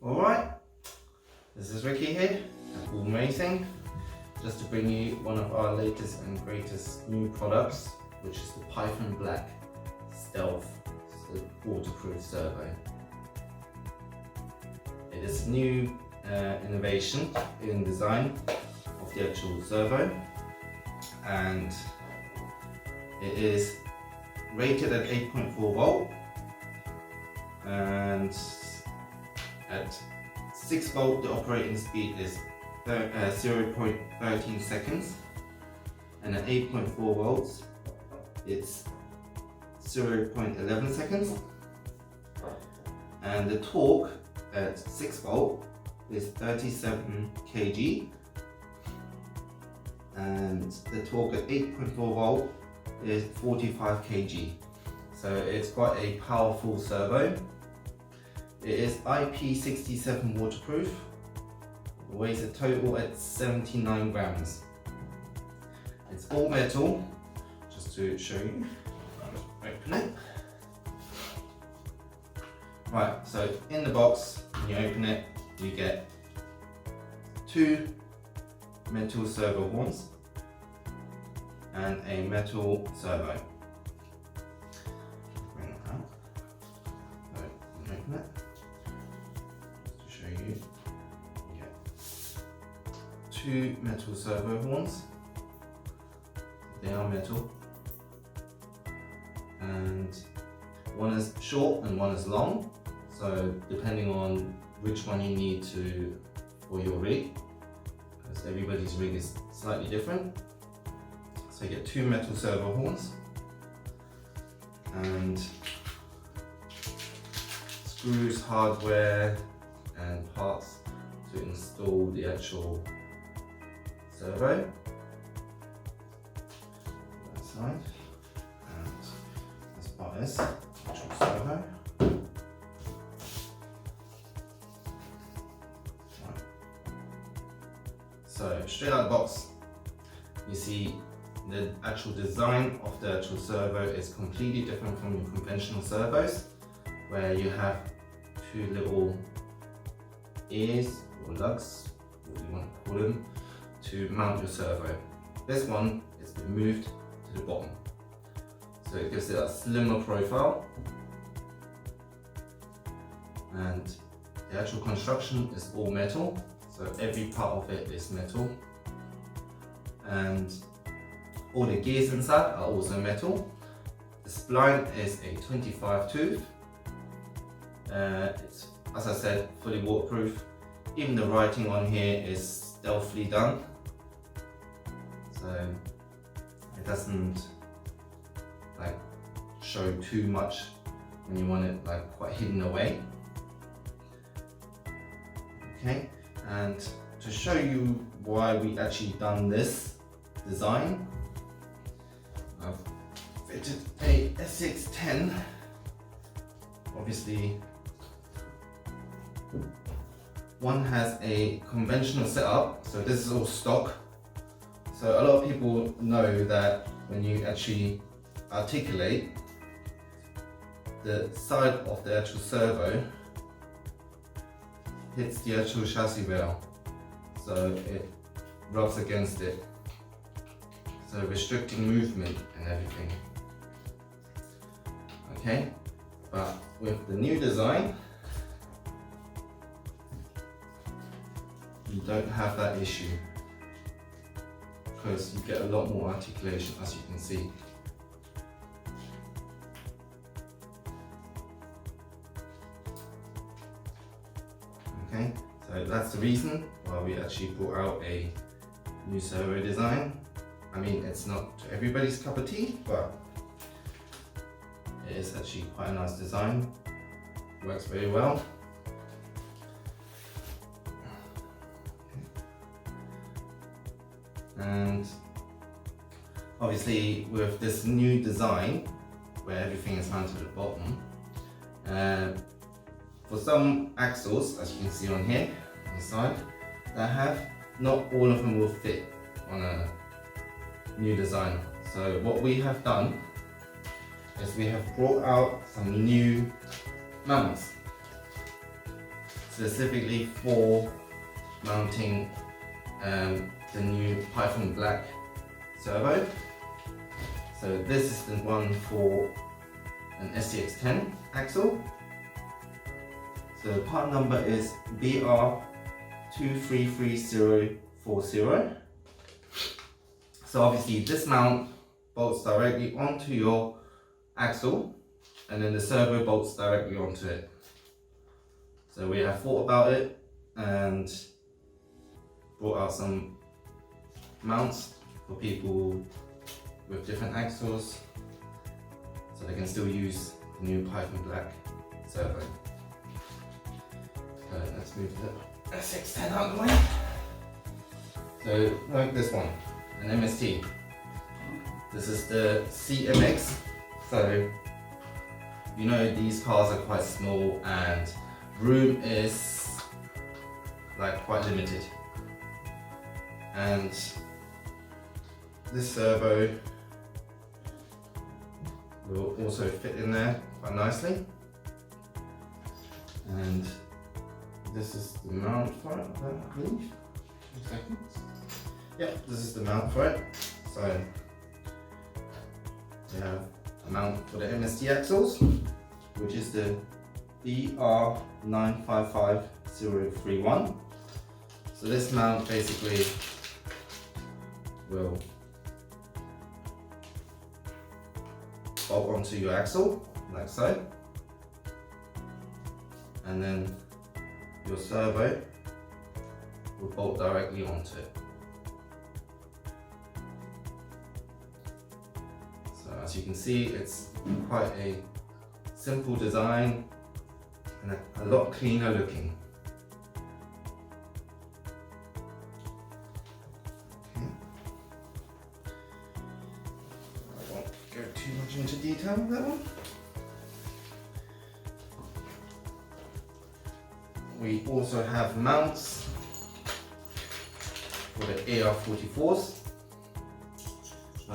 Alright, this is Ricky here at All Amazing, just to bring you one of our latest and greatest new products, which is the Python Black Stealth waterproof servo. It is a new innovation in design of the actual servo, and it is rated at 8.4 volt, and at 6 volt the operating speed is 0.13 seconds, and at 8.4 volts it's 0.11 seconds, and the torque at 6 volt is 37 kg, and the torque at 8.4 volt is 45 kg. So it's quite a powerful servo. It is IP67 waterproof, it weighs a total at 79 grams. It's all metal, just to show you. Open it. Right, so in the box, when you open it, you get 2 metal servo horns and a metal servo. Bring it out. So, open it. Just to show you, you get 2 metal servo horns. They are metal, and one is short and one is long. So depending on which one you need for your rig, because everybody's rig is slightly different. So you get 2 metal servo horns and screws, hardware and parts to install the actual servo. That side, and this part is actual servo. So straight out of the box, you see the actual design of the actual servo is completely different from your conventional servos, where you have 2 little ears or lugs, what you want to call them, to mount your servo. This one is moved to the bottom, so it gives it a slimmer profile, and the actual construction is all metal. So every part of it is metal, and all the gears inside are also metal. The spline is a 25 tooth. It's, as I said, fully waterproof. Even the writing on here is stealthily done, so it doesn't like show too much when you want it like quite hidden away. Okay. And to show you why we actually done this design, I've fitted a SX10. Obviously, one has a conventional setup, so this is all stock. So a lot of people know that when you actually articulate, the side of the actual servo hits the actual chassis rail, so it rubs against it, so restricting movement and everything. Okay, but with the new design, you don't have that issue, because you get a lot more articulation, as you can see. Okay, so that's the reason why we actually brought out a new servo design. I mean, it's not to everybody's cup of tea, but it is actually quite a nice design. Works very well. And obviously with this new design, where everything is mounted at the bottom, for some axles, as you can see on here, on the side, not all of them will fit on a new design. So what we have done is we have brought out some new mounts, specifically for mounting the new Python Black servo. So this is the one for an SCX10 axle. So the part number is BR-433040. So obviously this mount bolts directly onto your axle, and then the servo bolts directly onto it. So we have thought about it and brought out some mounts for people with different axles, so they can still use the new Python Black servo. Let's move the SX10 out of the way. So like this one, an MST. This is the CMX. So you know these cars are quite small and room is like quite limited. And this servo will also fit in there quite nicely. And this is the mount for it, I believe. 2 seconds. Yep, this is the mount for it. So we have a mount for the MST axles, which is the BR-45WP. So this mount basically will bolt onto your axle, like so. And then your servo will bolt directly onto it. So as you can see, it's quite a simple design and a lot cleaner looking. Okay. I won't go too much into detail with that one. We also have mounts for the AR44s.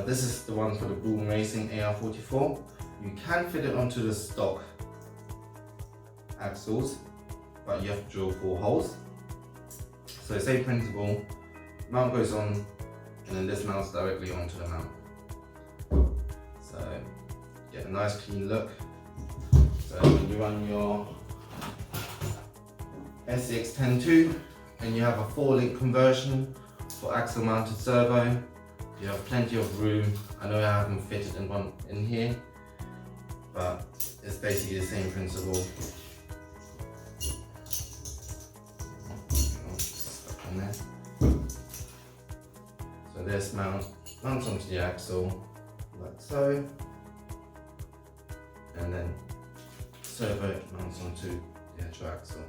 This is the one for the Boom Racing AR44. You can fit it onto the stock axles, but you have to drill 4 holes. So same principle, mount goes on and then this mounts directly onto the mount. So get a nice clean look. So when you run your SCX10-2 and you have a 4-link conversion for axle mounted servo, you have plenty of room. I know I haven't fitted in one in here, but it's basically the same principle. Stuck on there. So this mounts onto the axle like so, and then servo mounts onto the actual axle.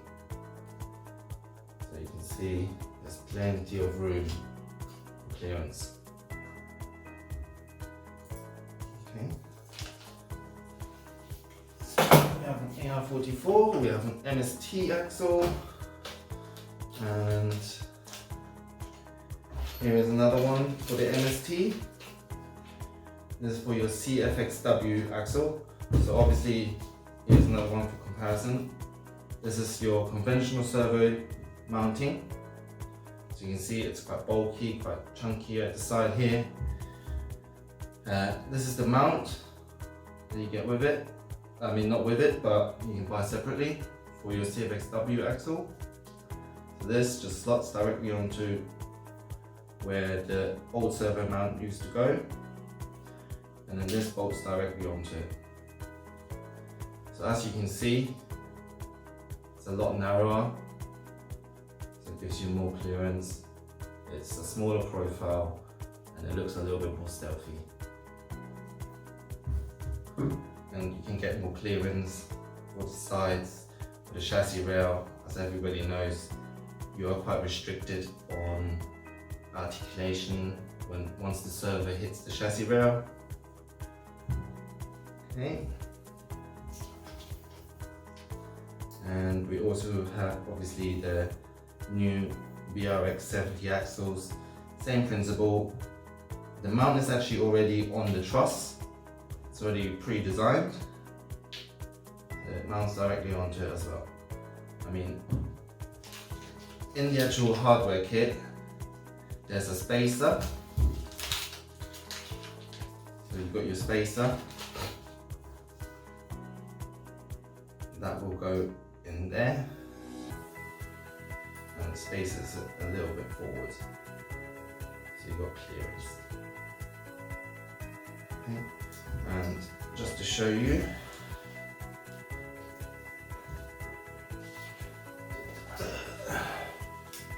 So you can see there's plenty of room for clearance. Okay. So we have an AR44, we have an MST axle, and here is another one for the MST. This is for your CFXW axle. So obviously here's another one for comparison. This is your conventional servo mounting. So you can see it's quite bulky, quite chunky at the side here. This is the mount that you get with it. I mean, not with it, but you can buy separately for your CFXW axle. So this just slots directly onto where the old servo mount used to go, and then this bolts directly onto it. So as you can see, it's a lot narrower, so it gives you more clearance. It's a smaller profile and it looks a little bit more stealthy. And you can get more clearance for the sides, for the chassis rail. As everybody knows, you are quite restricted on articulation once the servo hits the chassis rail. Okay. And we also have obviously the new BRX70 axles. Same principle. The mount is actually already on the truss, It's already pre-designed. It mounts directly onto it as well. I mean, in the actual hardware kit, there's a spacer. So you've got your spacer. That will go in there. And the spacer's a little bit forward. So you've got clearance. Okay. And just to show you,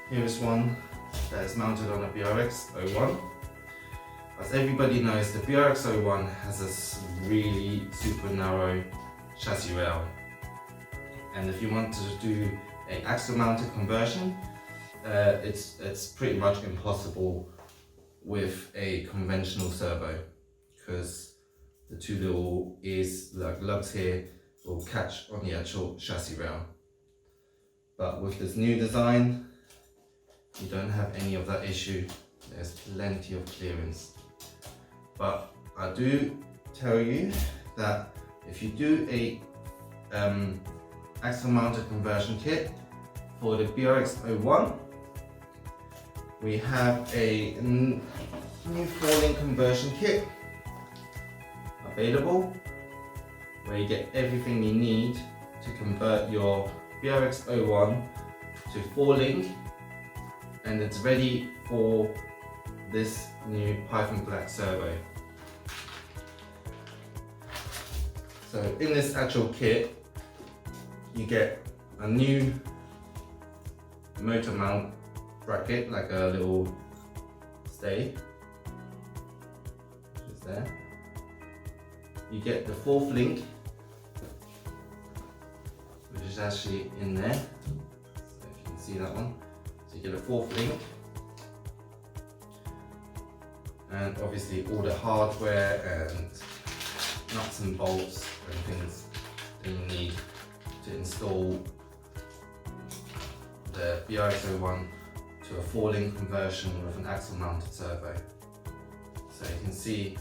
here is one that is mounted on a BRX-01. As everybody knows, the BRX-01 has a really super narrow chassis rail. And if you want to do an axle mounted conversion, it's pretty much impossible with a conventional servo, because the two little ears, like lugs here, will catch on the actual chassis rail. But with this new design, you don't have any of that issue. There's plenty of clearance. But I do tell you that if you do a axle mounted conversion kit for the BRX-01, we have a new four-link conversion kit available, where you get everything you need to convert your BRX-01 to four-link, and it's ready for this new Python Black servo. So in this actual kit, you get a new motor mount bracket, like a little stay, which is there. You get the fourth link, which is actually in there. So if you can see that one. So you get a fourth link. And obviously all the hardware and nuts and bolts and things that you need to install the BR-01 to a four-link conversion with an axle mounted servo. So you can see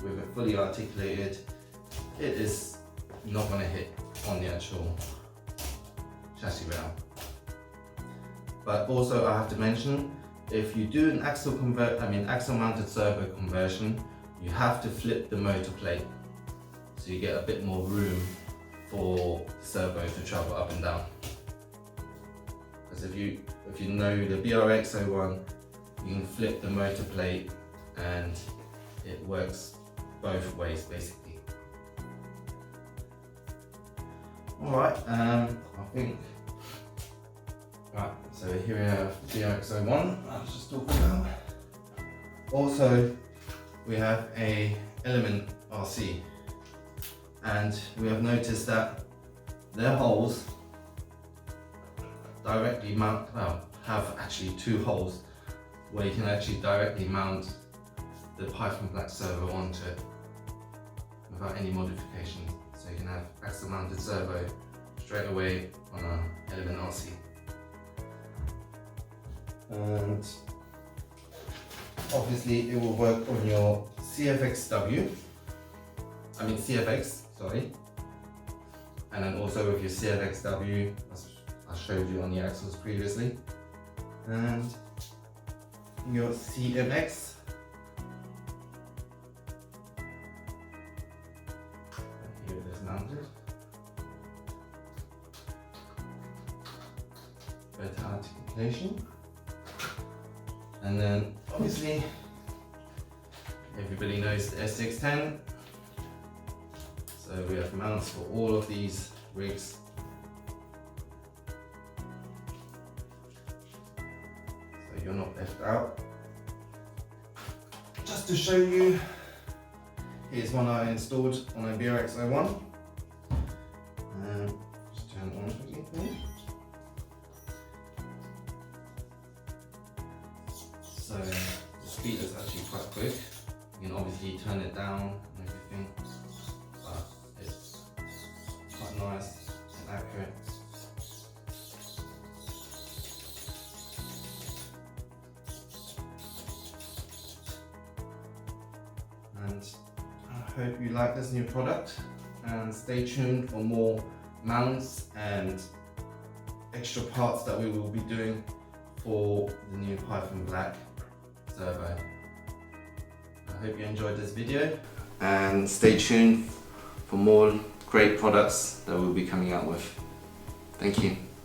with it fully articulated, it is not going to hit on the actual chassis rail. But also I have to mention, if you do an axle mounted servo conversion, you have to flip the motor plate, so you get a bit more room for the servo to travel up and down. Because if you know the BRX-01, you can flip the motor plate and it works both ways basically. Alright, I think, right, so here we have BRX-01 I was just talking about. Also, we have a Element RC, and we have noticed that their holes directly mount, have actually two holes where you can actually directly mount the Python Black servo onto it without any modification. So you can have axle mounted servo straight away on an Element RC. And obviously it will work on your CFX, sorry. And then also with your CFXW, as I showed you on the axles previously. And your CMX. And here it is mounted. Better articulation. And then obviously everybody knows the S610. So we have mounts for all of these rigs. So you're not left out. Just to show you, here's one I installed on a BRX-01. Just turn it on quickly. So the speed is actually quite quick. You can obviously turn it down and everything, but it's quite nice and accurate. And hope you like this new product, and stay tuned for more mounts and extra parts that we will be doing for the new Python Black servo. I hope you enjoyed this video, and stay tuned for more great products that we'll be coming out with. Thank you.